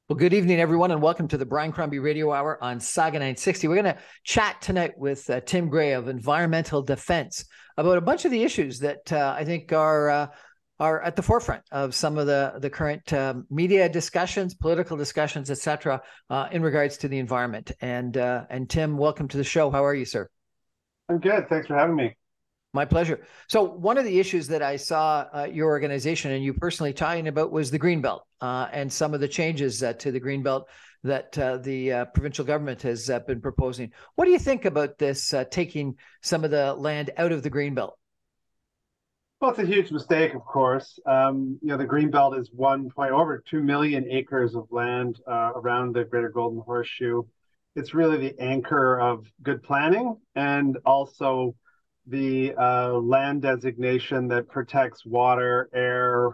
Well, good evening, everyone, and welcome to the Brian Crombie Radio Hour on Saga 960. We're going to chat tonight with Tim Gray of Environmental Defense about a bunch of the issues that I think are at the forefront of some of the current media discussions, political discussions, etc., in regards to the environment. And Tim, welcome to the show. How are you, sir? I'm good. Thanks for having me. My pleasure. So one of the issues that I saw your organization and you personally talking about was the Greenbelt and some of the changes to the Greenbelt that the provincial government has been proposing. What do you think about this taking some of the land out of the Greenbelt? Well, it's a huge mistake, of course. The Greenbelt is over 2 million acres of land around the Greater Golden Horseshoe. It's really the anchor of good planning and also the land designation that protects water, air,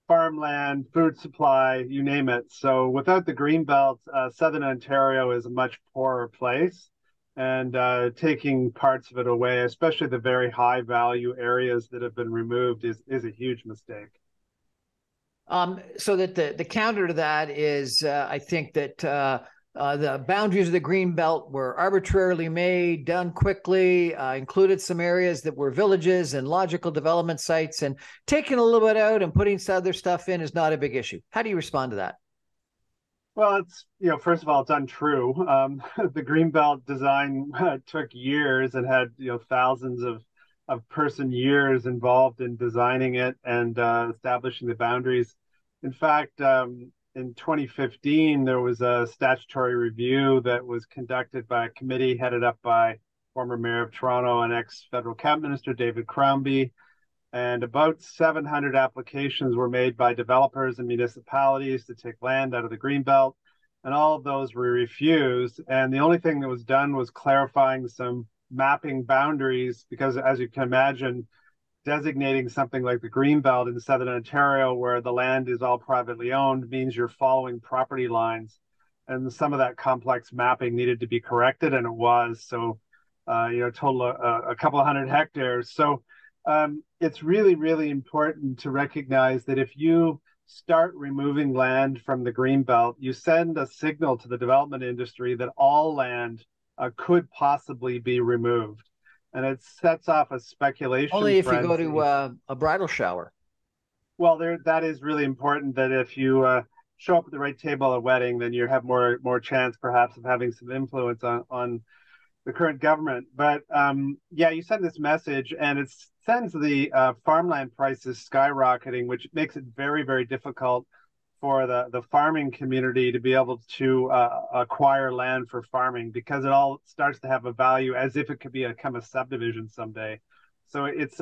farmland, food supply, you name it. So without the Greenbelt, Southern Ontario is a much poorer place. And taking parts of it away, especially the very high value areas that have been removed, is a huge mistake. So that the counter to that is, I think that the boundaries of the Greenbelt were arbitrarily made, done quickly, included some areas that were villages and logical development sites, and taking a little bit out and putting some other stuff in is not a big issue. How do you respond to that? Well, first of all, it's untrue. The Greenbelt design took years and had, thousands of person years involved in designing it and establishing the boundaries. In fact, in 2015, there was a statutory review that was conducted by a committee headed up by former Mayor of Toronto and ex-federal cabinet minister David Crombie. And about 700 applications were made by developers and municipalities to take land out of the Greenbelt, and all of those were refused. And the only thing that was done was clarifying some mapping boundaries, because as you can imagine, designating something like the Greenbelt in Southern Ontario, where the land is all privately owned, means you're following property lines. And some of that complex mapping needed to be corrected, and it was. So, total a couple of hundred hectares. So, it's really, really important to recognize that if you start removing land from the Greenbelt, you send a signal to the development industry that all land could possibly be removed. And it sets off a speculation Only if you go frenzy. to a bridal shower. Well, that is really important, that if you show up at the right table at a wedding, then you have more chance perhaps of having some influence on the current government. But you send this message and it sends the farmland prices skyrocketing, which makes it very, very difficult for the farming community to be able to acquire land for farming, because it all starts to have a value as if it could become a subdivision someday. So it's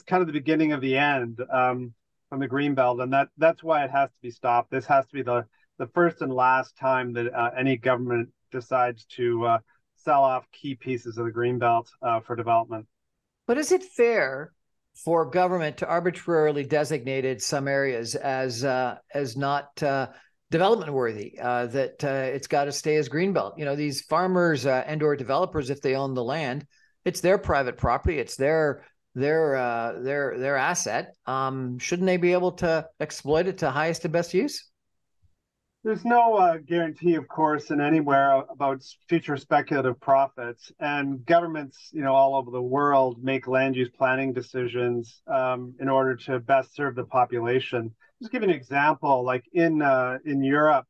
kind of the beginning of the end from the Greenbelt, and that's why it has to be stopped. This has to be the first and last time that any government decides to sell off key pieces of the Greenbelt for development. But is it fair for government to arbitrarily designate some areas as not development worthy, that it's got to stay as Greenbelt? These farmers and/or developers, if they own the land, it's their private property, it's their asset. Shouldn't they be able to exploit it to highest and best use? There's no guarantee, of course, in anywhere about future speculative profits. And governments, all over the world make land use planning decisions in order to best serve the population. Just give you an example, like in Europe,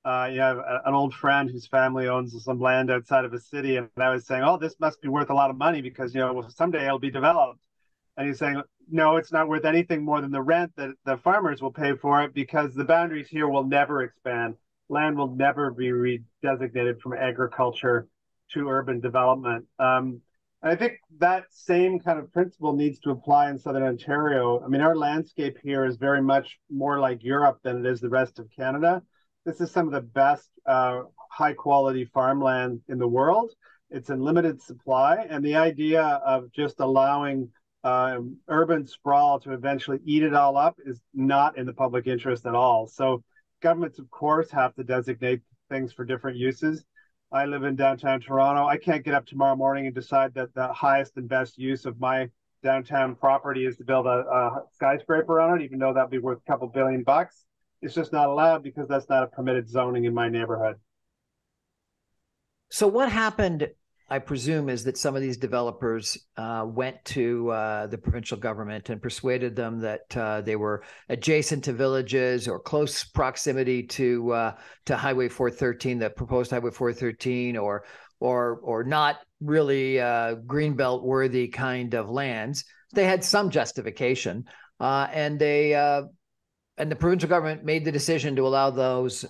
you have an old friend whose family owns some land outside of a city, and I was saying, oh, this must be worth a lot of money because, someday it'll be developed. And he's saying, no, it's not worth anything more than the rent that the farmers will pay for it, because the boundaries here will never expand. Land will never be redesignated from agriculture to urban development. And I think that same kind of principle needs to apply in Southern Ontario. I mean, our landscape here is very much more like Europe than it is the rest of Canada. This is some of the best high quality farmland in the world. It's in limited supply. And the idea of just allowing urban sprawl to eventually eat it all up is not in the public interest at all. So governments, of course, have to designate things for different uses. I live in downtown Toronto. I can't get up tomorrow morning and decide that the highest and best use of my downtown property is to build a skyscraper on it, even though that'd be worth a couple $1 billion. It's just not allowed because that's not a permitted zoning in my neighborhood. So what happened, I presume, is that some of these developers went to the provincial government and persuaded them that they were adjacent to villages or close proximity to Highway 413, the proposed Highway 413, or not really Greenbelt worthy kind of lands. They had some justification, and the provincial government made the decision to allow those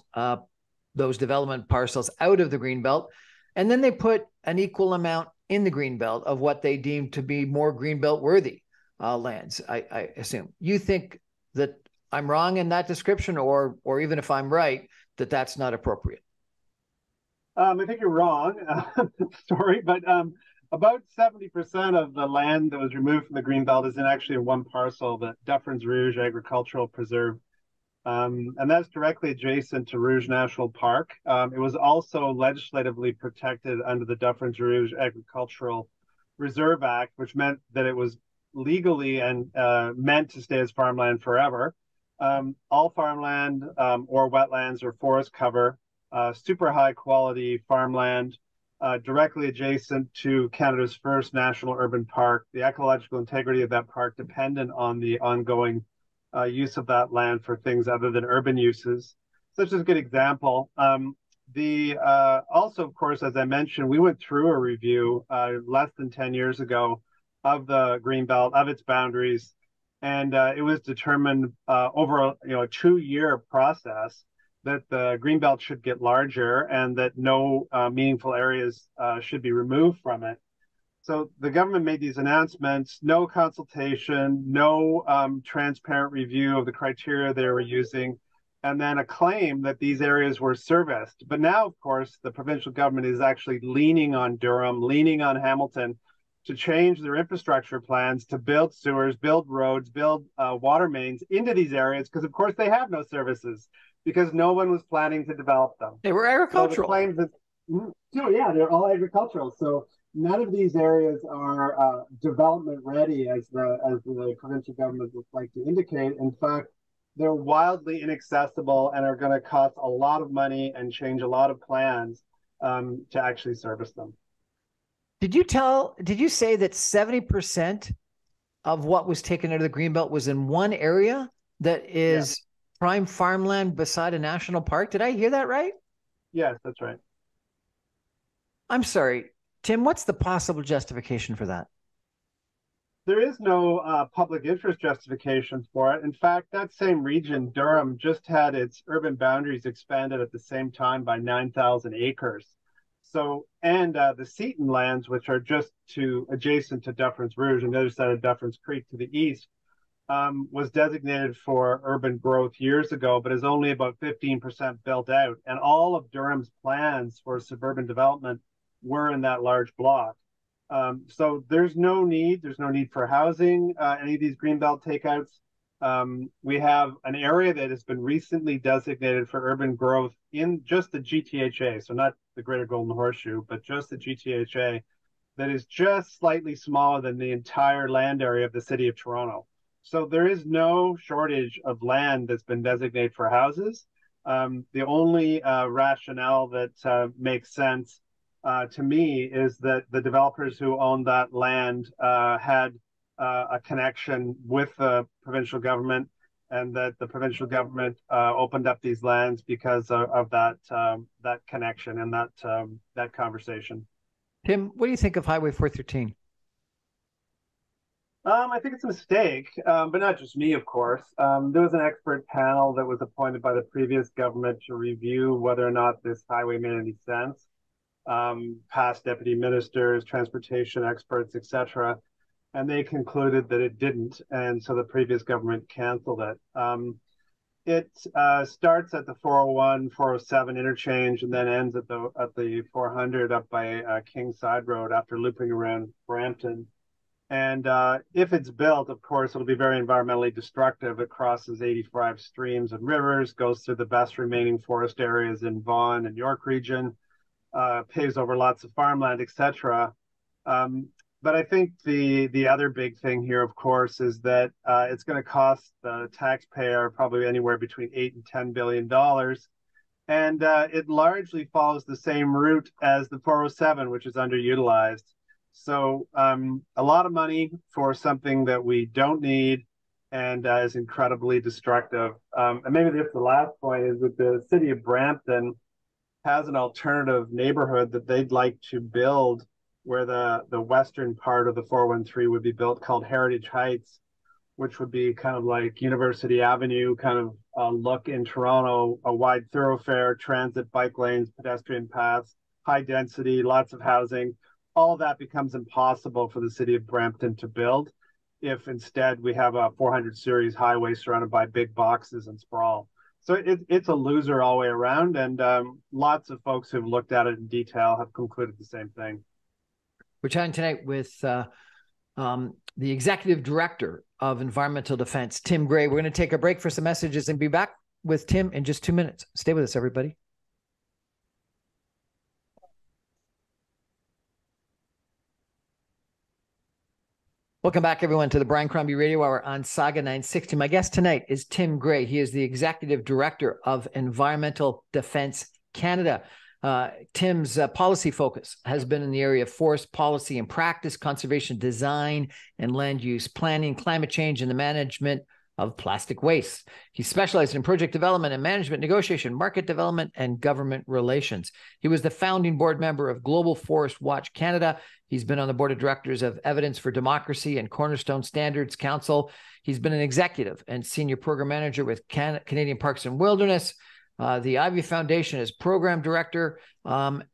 development parcels out of the Greenbelt. And then they put an equal amount in the Greenbelt of what they deemed to be more Greenbelt worthy lands, I assume. You think that I'm wrong in that description, or even if I'm right, that that's not appropriate? I think you're wrong. Sorry, but about 70% of the land that was removed from the Greenbelt is in actually in one parcel, the Dufferins Rouge Agricultural Preserve. And that's directly adjacent to Rouge National Park. It was also legislatively protected under the Dufferins Rouge Agricultural Reserve Act, which meant that it was legally and meant to stay as farmland forever. All farmland or wetlands or forest cover, super high quality farmland, directly adjacent to Canada's first national urban park. The ecological integrity of that park dependent on the ongoing use of that land for things other than urban uses. So that's just a good example. Also, of course, as I mentioned, we went through a review less than 10 years ago of the Greenbelt, of its boundaries, and it was determined over a 2-year process that the Greenbelt should get larger and that no meaningful areas should be removed from it. So the government made these announcements, no consultation, no transparent review of the criteria they were using, and then a claim that these areas were serviced. But now, of course, the provincial government is actually leaning on Durham, leaning on Hamilton to change their infrastructure plans to build sewers, build roads, build water mains into these areas, because of course they have no services, because no one was planning to develop them. They were agricultural. So the claims that, yeah, they're all agricultural. So none of these areas are development ready, as the provincial government would like to indicate. In fact, they're wildly inaccessible and are going to cost a lot of money and change a lot of plans to actually service them. Did you say that 70% of what was taken out of the Greenbelt was in one area that is prime farmland beside a national park? Did I hear that right? Yes, that's right. I'm sorry, Tim, what's the possible justification for that? There is no public interest justification for it. In fact, that same region, Durham, just had its urban boundaries expanded at the same time by 9,000 acres. So, and the Seton lands, which are just adjacent to Dufferins Rouge on the other side of Dufferins Creek to the east, was designated for urban growth years ago, but is only about 15% built out. And all of Durham's plans for suburban development were in that large block. So there's no need for housing, any of these Greenbelt takeouts. We have an area that has been recently designated for urban growth in just the GTHA, so not the Greater Golden Horseshoe, but just the GTHA, that is just slightly smaller than the entire land area of the city of Toronto. So there is no shortage of land that's been designated for houses. The only rationale that makes sense to me is that the developers who owned that land had a connection with the provincial government, and that the provincial government opened up these lands because of that connection and that conversation. Tim, what do you think of Highway 413? I think it's a mistake, but not just me, of course. There was an expert panel that was appointed by the previous government to review whether or not this highway made any sense. Past deputy ministers, transportation experts, etc. And they concluded that it didn't, and so the previous government canceled it. It starts at the 401, 407 interchange, and then ends at the 400 up by King Side Road after looping around Brampton. And if it's built, of course, it'll be very environmentally destructive. It crosses 85 streams and rivers, goes through the best remaining forest areas in Vaughan and York region, paves over lots of farmland, etc. But I think the other big thing here, of course, is that it's going to cost the taxpayer probably anywhere between $8 and $10 billion, and it largely follows the same route as the 407, which is underutilized. So a lot of money for something that we don't need and is incredibly destructive. And maybe the last point is that the city of Brampton has an alternative neighborhood that they'd like to build where the western part of the 413 would be built, called Heritage Heights, which would be kind of like University Avenue kind of look in Toronto, a wide thoroughfare, transit, bike lanes, pedestrian paths, high density, lots of housing. All that becomes impossible for the city of Brampton to build if instead we have a 400 series highway surrounded by big boxes and sprawl. So it's a loser all the way around, and lots of folks who've looked at it in detail have concluded the same thing. We're chatting tonight with the Executive Director of Environmental Defense, Tim Gray. We're going to take a break for some messages and be back with Tim in just 2 minutes. Stay with us, everybody. Welcome back, everyone, to the Brian Crombie Radio Hour on Saga 960. My guest tonight is Tim Gray. He is the Executive Director of Environmental Defense Canada. Tim's policy focus has been in the area of forest policy and practice, conservation design and land use planning, climate change, and the management of plastic waste. He specialized in project development and management, negotiation, market development, and government relations. He was the founding board member of Global Forest Watch Canada. He's been on the board of directors of Evidence for Democracy and Cornerstone Standards Council. He's been an executive and senior program manager with Canadian Parks and Wilderness. The Ivy Foundation is program director.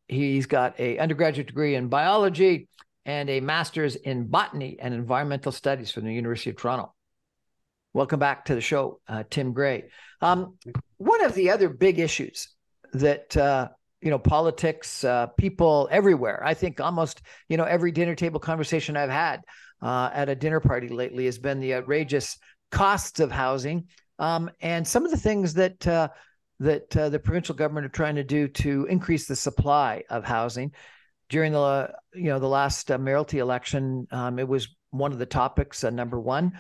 He's got an undergraduate degree in biology and a master's in botany and environmental studies from the University of Toronto. Welcome back to the show, Tim Gray. One of the other big issues that, politics, people everywhere, I think almost, every dinner table conversation I've had at a dinner party lately has been the outrageous costs of housing, and some of the things that the provincial government are trying to do to increase the supply of housing. During the last mayoralty election, it was one of the topics, number one,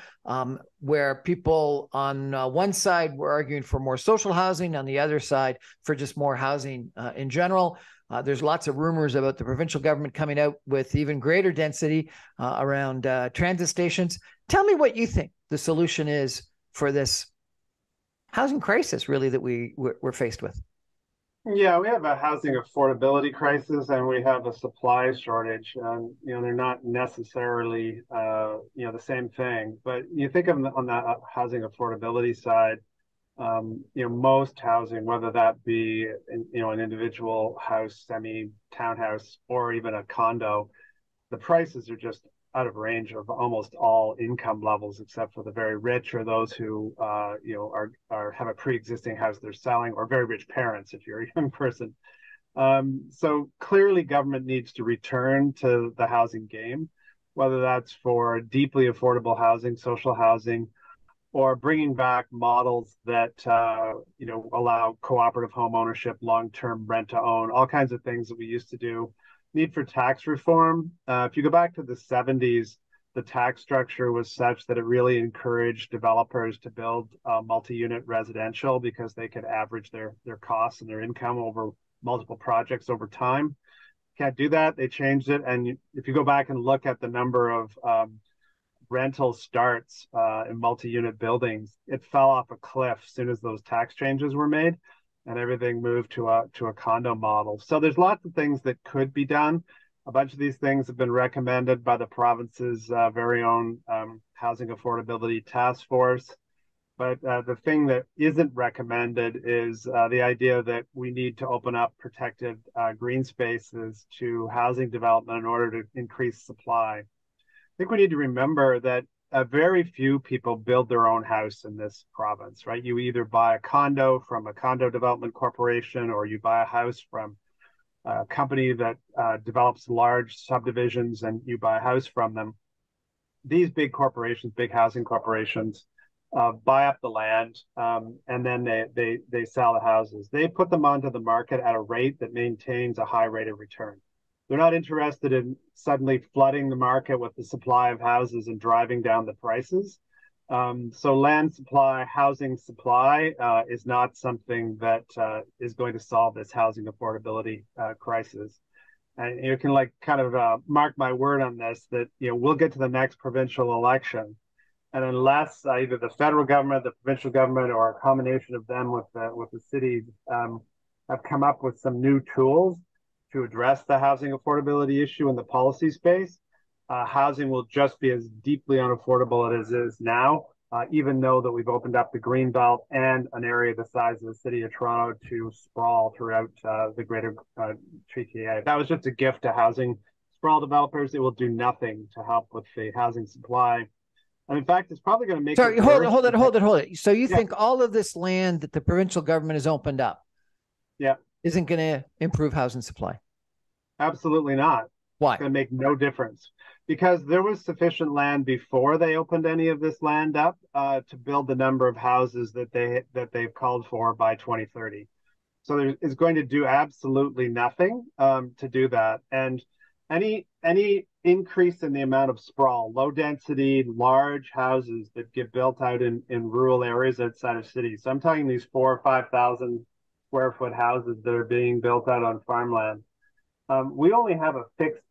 where people on one side were arguing for more social housing, on the other side for just more housing in general. There's lots of rumors about the provincial government coming out with even greater density around transit stations. Tell me what you think the solution is for this housing crisis, really, that we're faced with. Yeah, we have a housing affordability crisis and we have a supply shortage. And they're not necessarily the same thing. But you think of on the housing affordability side, most housing, whether that be an individual house, semi-townhouse, or even a condo, the prices are just out of range of almost all income levels, except for the very rich or those who have a pre-existing house they're selling, or very rich parents if you're a young person. So clearly, government needs to return to the housing game, whether that's for deeply affordable housing, social housing, or bringing back models that allow cooperative home ownership, long-term rent to own, all kinds of things that we used to do. Need for tax reform. If you go back to the 70s, the tax structure was such that it really encouraged developers to build multi-unit residential because they could average their costs and their income over multiple projects over time. Can't do that. They changed it. And if you go back and look at the number of rental starts in multi-unit buildings, it fell off a cliff as soon as those tax changes were made, and everything moved to a condo model. So there's lots of things that could be done. A bunch of these things have been recommended by the province's very own housing affordability task force. But the thing that isn't recommended is the idea that we need to open up protected green spaces to housing development in order to increase supply. I think we need to remember that very few people build their own house in this province, right? You either buy a condo from a condo development corporation, or you buy a house from a company that develops large subdivisions and you buy a house from them. These big corporations, big housing corporations, buy up the land and then they sell the houses. They put them onto the market at a rate that maintains a high rate of return. They're not interested in suddenly flooding the market with the supply of houses and driving down the prices. So land supply, housing supply is not something that is going to solve this housing affordability crisis. And you can kind of mark my word on this, that we'll get to the next provincial election, and unless either the federal government, the provincial government, or a combination of them with the cities have come up with some new tools to address the housing affordability issue in the policy space, housing will just be as deeply unaffordable as it is now, even though that we've opened up the Greenbelt and an area the size of the city of Toronto to sprawl throughout the greater GTA. That was just a gift to housing sprawl developers. It will do nothing to help with the housing supply. And in fact, it's probably going to make Sorry, it worse. hold it. So you think all of this land that the provincial government has opened up isn't going to improve housing supply? Absolutely not. Why? It's going to make no difference, because there was sufficient land before they opened any of this land up to build the number of houses that they've called for by 2030. So there is going to do absolutely nothing to do that. And any increase in the amount of sprawl, low density, large houses that get built out in rural areas outside of cities. So I'm talking these 4,000 or 5,000 square foot houses that are being built out on farmland. We only have a fixed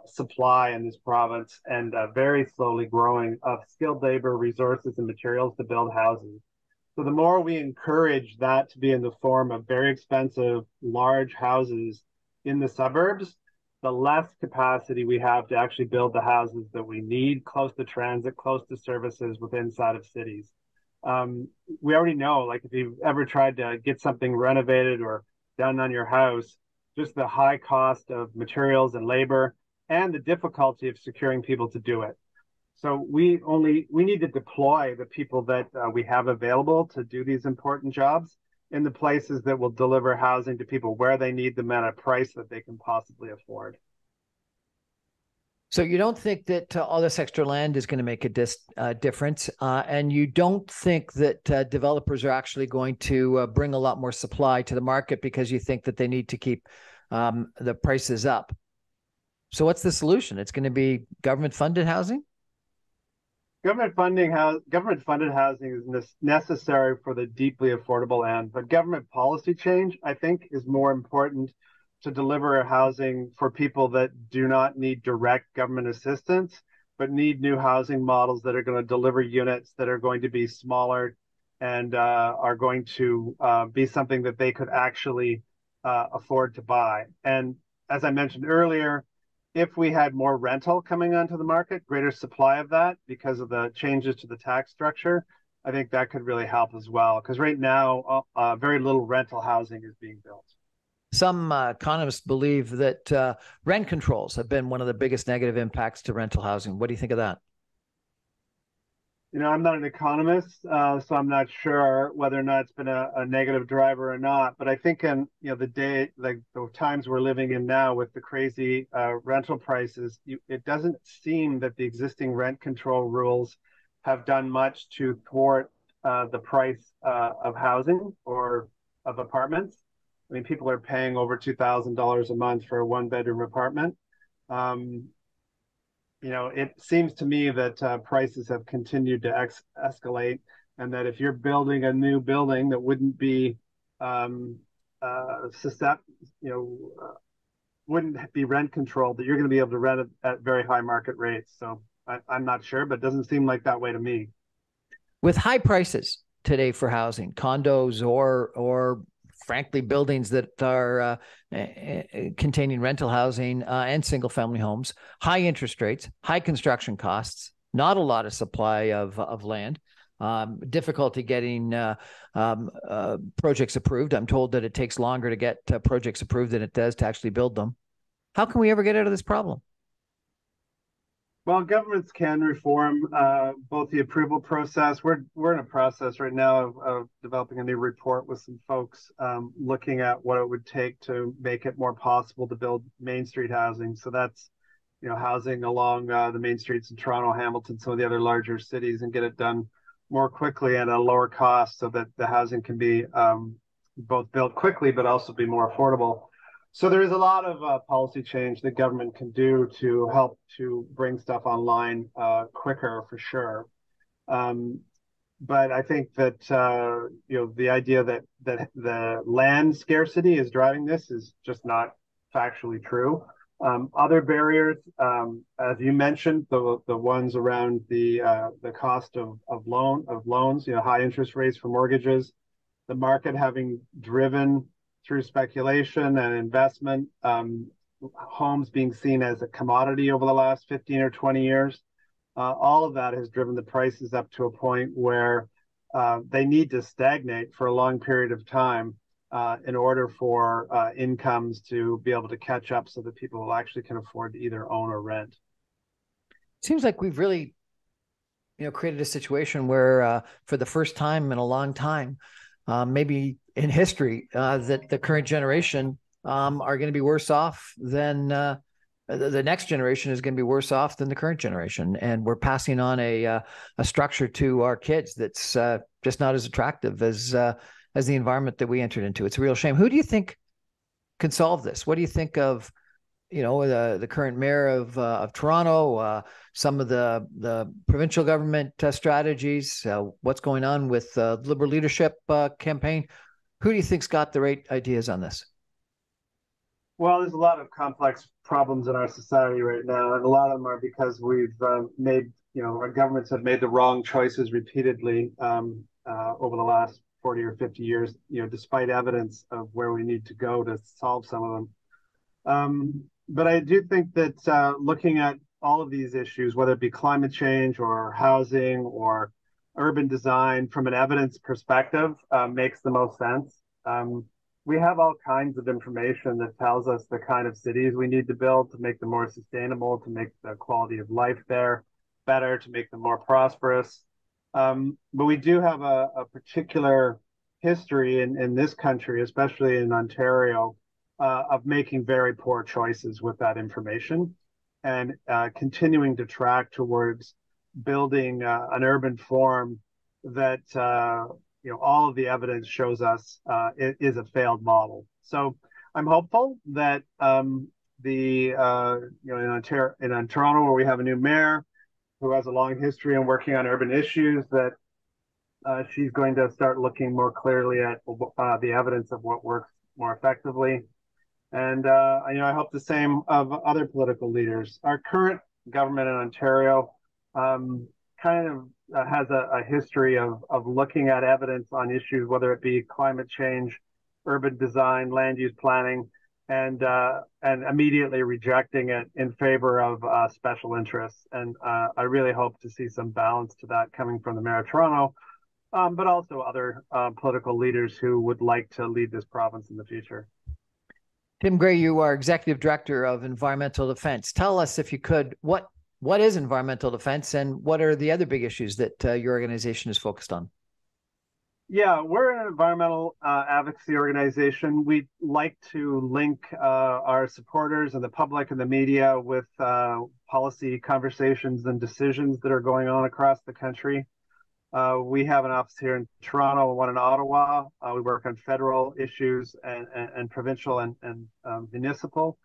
supply in this province, and very slowly growing, of skilled labor, resources, and materials to build houses. So the more we encourage that to be in the form of very expensive, large houses in the suburbs, the less capacity we have to actually build the houses that we need close to transit, close to services within inside of cities. We already know, like if you've ever tried to get something renovated or done on your house, just the high cost of materials and labor and the difficulty of securing people to do it. So we need to deploy the people that we have available to do these important jobs in the places that will deliver housing to people where they need them at a price that they can possibly afford. So you don't think that all this extra land is going to make a difference, and you don't think that developers are actually going to bring a lot more supply to the market because you think that they need to keep the prices up. So what's the solution? It's going to be government-funded housing? Government-funded housing is necessary for the deeply affordable end, but government policy change, I think, is more important to deliver housing for people that do not need direct government assistance, but need new housing models that are going to deliver units that are going to be smaller and are going to be something that they could actually afford to buy. And as I mentioned earlier, if we had more rental coming onto the market, greater supply of that because of the changes to the tax structure, I think that could really help as well. Because right now, very little rental housing is being built. Some economists believe that rent controls have been one of the biggest negative impacts to rental housing. What do you think of that? I'm not an economist, so I'm not sure whether or not it's been a negative driver or not. But I think in the times we're living in now with the crazy rental prices, it doesn't seem that the existing rent control rules have done much to thwart the price of housing or of apartments. I mean, people are paying over $2,000 a month for a one-bedroom apartment. It seems to me that prices have continued to escalate, and that if you're building a new building that wouldn't be wouldn't be rent controlled, that you're going to be able to rent it at very high market rates. So I'm not sure, but it doesn't seem like that way to me. With high prices today for housing, condos or frankly, buildings that are containing rental housing and single family homes, high interest rates, high construction costs, not a lot of supply of land, difficulty getting projects approved. I'm told that it takes longer to get projects approved than it does to actually build them. How can we ever get out of this problem? Well, governments can reform both the approval process. We're in a process right now of developing a new report with some folks looking at what it would take to make it more possible to build Main Street housing. So that's housing along the main streets in Toronto, Hamilton, some of the other larger cities, and get it done more quickly at a lower cost so that the housing can be both built quickly but also be more affordable. So there is a lot of policy change that government can do to help to bring stuff online quicker, for sure. Um, but I think that the idea that the land scarcity is driving this is just not factually true. Other barriers, as you mentioned, the ones around the cost of loans, high interest rates for mortgages, the market having driven through speculation and investment, homes being seen as a commodity over the last 15 or 20 years. All of that has driven the prices up to a point where they need to stagnate for a long period of time in order for incomes to be able to catch up so that people will actually can afford to either own or rent. Seems like we've really, created a situation where for the first time in a long time, maybe in history, that the current generation are going to be worse off than the next generation is going to be worse off than the current generation. And we're passing on a structure to our kids that's just not as attractive as the environment that we entered into. It's a real shame. Who do you think can solve this? What do you think of, the current mayor of Toronto, some of the provincial government strategies, what's going on with Liberal leadership campaign? Who do you think's got the right ideas on this? Well, there's a lot of complex problems in our society right now, and a lot of them are because we've our governments have made the wrong choices repeatedly over the last 40 or 50 years, despite evidence of where we need to go to solve some of them. But I do think that looking at all of these issues, whether it be climate change or housing or urban design from an evidence perspective, makes the most sense. We have all kinds of information that tells us the kind of cities we need to build to make them more sustainable, to make the quality of life there better, to make them more prosperous. But we do have a particular history in this country, especially in Ontario, of making very poor choices with that information and continuing to track towards building an urban form that all of the evidence shows us it is a failed model. So I'm hopeful that in Toronto, where we have a new mayor who has a long history in working on urban issues, that she's going to start looking more clearly at the evidence of what works more effectively. And I hope the same of other political leaders. Our current government in Ontario kind of has a history of looking at evidence on issues, whether it be climate change, urban design, land use planning, and immediately rejecting it in favor of special interests. And I really hope to see some balance to that coming from the Mayor of Toronto, but also other political leaders who would like to lead this province in the future. Tim Gray, you are Executive Director of Environmental Defense. Tell us, if you could, what is environmental defense and what are the other big issues that your organization is focused on? Yeah, we're an environmental advocacy organization. We like to link our supporters and the public and the media with policy conversations and decisions that are going on across the country. We have an office here in Toronto, one in Ottawa. We work on federal issues and provincial and municipal.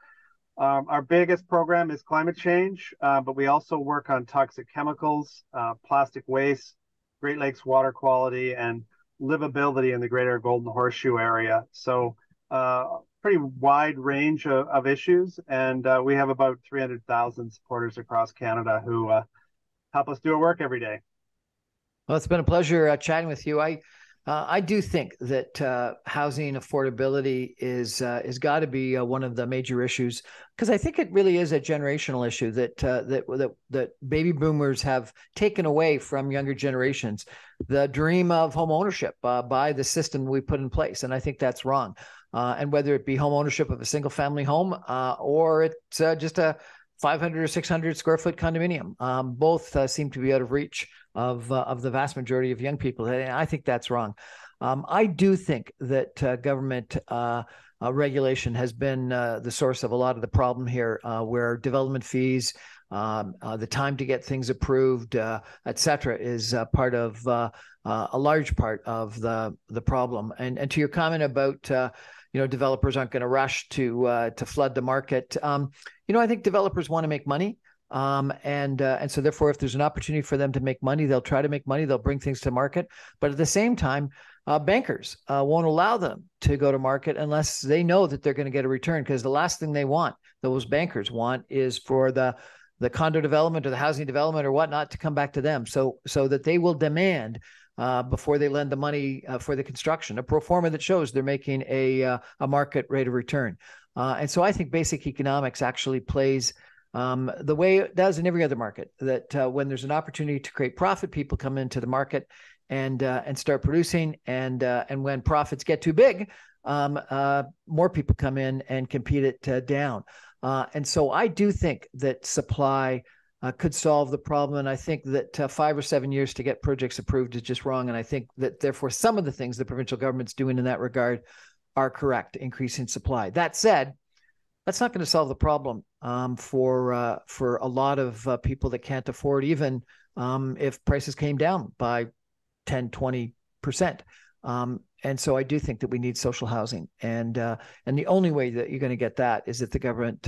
Our biggest program is climate change, but we also work on toxic chemicals, plastic waste, Great Lakes water quality, and livability in the greater Golden Horseshoe area. So pretty wide range of issues. And we have about 300,000 supporters across Canada who help us do our work every day. Well, it's been a pleasure chatting with you. I do think that housing affordability is got to be one of the major issues, because I think it really is a generational issue that baby boomers have taken away from younger generations, the dream of home ownership by the system we put in place, and I think that's wrong. And whether it be home ownership of a single family home or it's just a 500 or 600 square foot condominium, both seem to be out of reach of the vast majority of young people. And I think that's wrong. I do think that government regulation has been the source of a lot of the problem here, where development fees the time to get things approved, et cetera, is part of a large part of the problem. And to your comment about developers aren't going to rush to flood the market. I think developers want to make money. And so therefore, if there's an opportunity for them to make money, they'll try to make money. They'll bring things to market. But at the same time, bankers won't allow them to go to market unless they know that they're going to get a return, because the last thing those bankers want, is for the condo development or the housing development or whatnot to come back to them. So that they will demand before they lend the money for the construction, a pro forma that shows they're making a market rate of return. And so I think basic economics actually plays the way it does in every other market, that when there's an opportunity to create profit, people come into the market and start producing. And when profits get too big, more people come in and compete it down. And so I do think that supply could solve the problem. And I think that 5 or 7 years to get projects approved is just wrong. And I think that therefore some of the things the provincial government's doing in that regard are correct, increasing supply. That said, that's not going to solve the problem for a lot of people that can't afford, even if prices came down by 10, 20%. And so I do think that we need social housing. And the only way that you're going to get that is if the government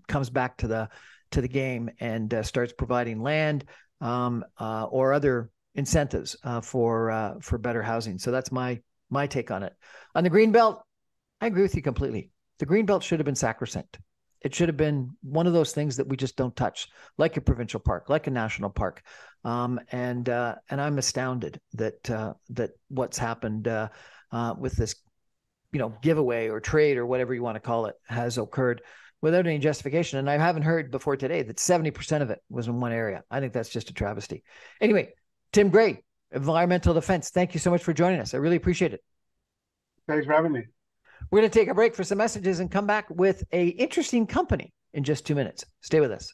comes back to the game and starts providing land or other incentives for better housing. So that's my take on it. On the Greenbelt, I agree with you completely. The Greenbelt should have been sacrosanct. It should have been one of those things that we just don't touch, like a provincial park, like a national park. And I'm astounded that what's happened with this, giveaway or trade or whatever you want to call it has occurred without any justification. And I haven't heard before today that 70% of it was in one area. I think that's just a travesty. Anyway, Tim Gray, Environmental Defense, thank you so much for joining us. I really appreciate it. Thanks for having me. We're going to take a break for some messages and come back with an interesting company in just 2 minutes. Stay with us.